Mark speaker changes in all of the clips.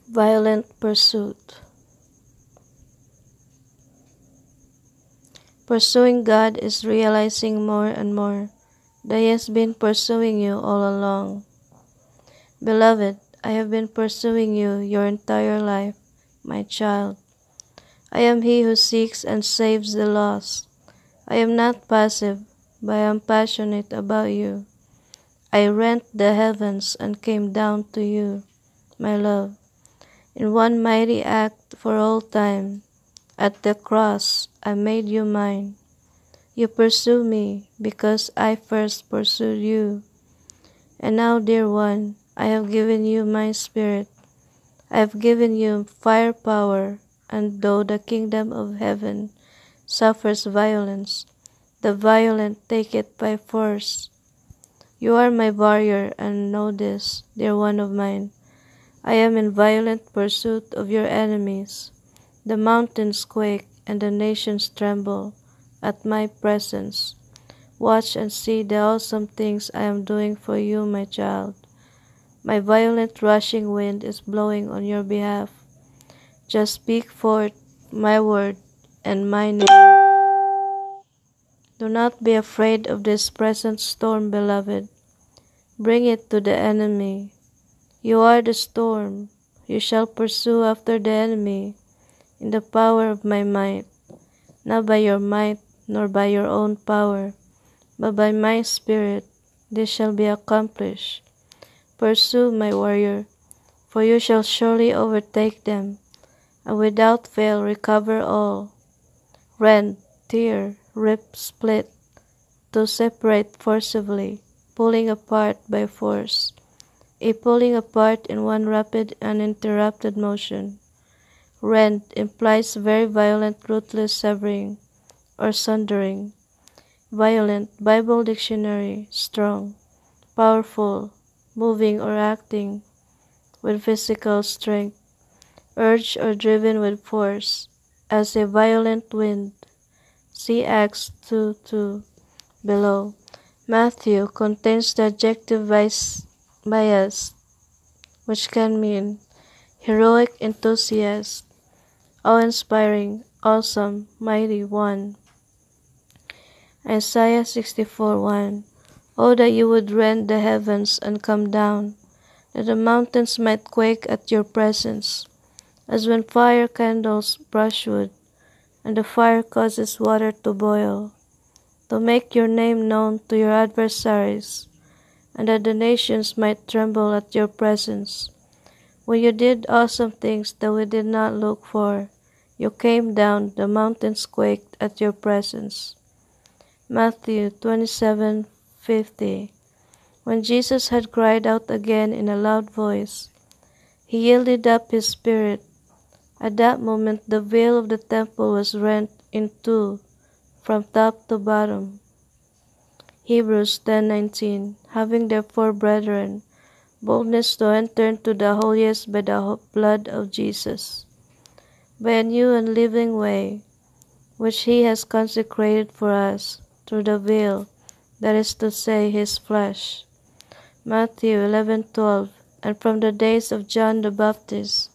Speaker 1: Violent pursuit. Pursuing God is realizing more and more that He has been pursuing you all along. Beloved, I have been pursuing you your entire life, my child. I am He who seeks and saves the lost. I am not passive, but I am passionate about you. I rent the heavens and came down to you, my love. In one mighty act for all time, at the cross I made you mine. You pursue me because I first pursued you. And now, dear one, I have given you my spirit. I have given you firepower, and though the kingdom of heaven suffers violence, the violent take it by force. You are my warrior, and know this, dear one of mine. I am in violent pursuit of your enemies. The mountains quake and the nations tremble at my presence. Watch and see the awesome things I am doing for you, my child. My violent rushing wind is blowing on your behalf. Just speak forth my word and my name. Do not be afraid of this present storm, beloved. Bring it to the enemy. You are the storm. You shall pursue after the enemy in the power of my might, not by your might nor by your own power, but by my spirit. This shall be accomplished. Pursue, my warrior, for you shall surely overtake them, and without fail recover all. Rend, tear, rip, split, to separate forcibly, pulling apart by force. A pulling apart in one rapid uninterrupted motion. Rend implies very violent, ruthless severing or sundering. Violent, Bible Dictionary, strong, powerful, moving or acting with physical strength, urged or driven with force, as a violent wind. See Acts 2:2 below. Matthew contains the adjective bias, which can mean heroic, enthusiast, awe-inspiring, awesome, mighty one. Isaiah 64:1. Oh, that you would rend the heavens and come down, that the mountains might quake at your presence, as when fire kindles brushwood, and the fire causes water to boil, to make your name known to your adversaries, and that the nations might tremble at your presence. When you did awesome things that we did not look for, you came down, the mountains quaked at your presence. Matthew 27:50. When Jesus had cried out again in a loud voice, He yielded up His spirit. At that moment the veil of the temple was rent in two from top to bottom. Hebrews 10:19. Having therefore, brethren, boldness to enter into the holiest by the blood of Jesus, by a new and living way, which He has consecrated for us through the veil, that is to say, His flesh. Matthew 11:12. And from the days of John the Baptist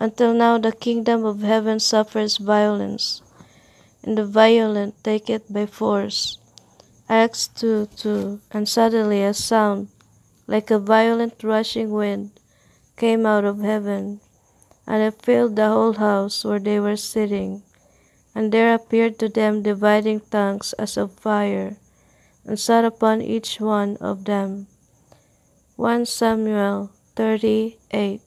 Speaker 1: until now the kingdom of heaven suffers violence, and the violent take it by force. Acts 2:2. And suddenly a sound, like a violent rushing wind, came out of heaven, and it filled the whole house where they were sitting. And there appeared to them dividing tongues as of fire, and sat upon each one of them. 1 Samuel 30:8.